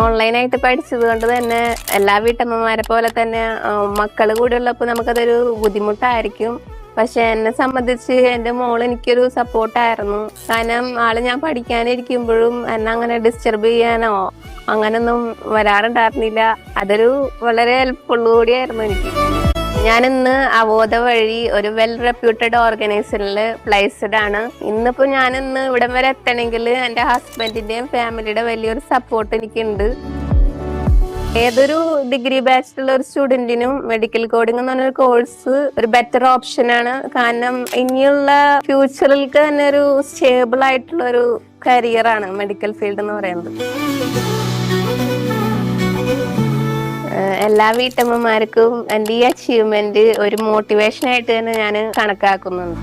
ഓൺലൈനായിട്ട് പഠിച്ചത് കൊണ്ട് തന്നെ എല്ലാ വീട്ടമ്മമാരെ പോലെ തന്നെ മക്കള് കൂടെ ഉള്ളപ്പോൾ നമുക്കതൊരു ബുദ്ധിമുട്ടായിരിക്കും. പക്ഷെ എന്നെ സംബന്ധിച്ച് എൻ്റെ മോൾ എനിക്കൊരു സപ്പോർട്ടായിരുന്നു. കാരണം ഞാൻ പഠിക്കാനിരിക്കുമ്പോഴും എന്നെ അങ്ങനെ ഡിസ്റ്റർബ് ചെയ്യാനോ അങ്ങനൊന്നും വരാറുണ്ടായിരുന്നില്ല. അതൊരു വളരെ ഹെൽപ്ഫുൾ കൂടിയായിരുന്നു എനിക്ക്. ഞാനിന്ന് അവോധ വഴി ഒരു വെൽ റെപ്യൂട്ടഡ് ഓർഗനൈസേഷനിൽ പ്ലേസ്ഡ് ആണ്. ഇന്നിപ്പോ ഞാനിന്ന് ഇവിടം വരെ എത്തണമെങ്കിൽ എൻ്റെ ഹസ്ബൻഡിന്റെയും ഫാമിലിയുടെ വലിയൊരു സപ്പോർട്ട് എനിക്കുണ്ട്. ഏതൊരു ഡിഗ്രി ബാച്ചിലുള്ള ഒരു സ്റ്റുഡന്റിനും മെഡിക്കൽ കോഡിംഗ് എന്ന് പറഞ്ഞൊരു കോഴ്സ് ഒരു ബെറ്റർ ഓപ്ഷൻ ആണ്. കാരണം ഇനിയുള്ള ഫ്യൂച്ചറിലേക്ക് തന്നെ ഒരു സ്റ്റേബിൾ ആയിട്ടുള്ള ഒരു കരിയർ ആണ് മെഡിക്കൽ ഫീൽഡ് എന്ന് പറയുന്നത്. എല്ലാ വീട്ടമ്മമാർക്കും എൻ്റെ ഈ അച്ചീവ്മെന്റ് ഒരു മോട്ടിവേഷൻ ആയിട്ട് തന്നെ ഞാൻ കണക്കാക്കുന്നുണ്ട്.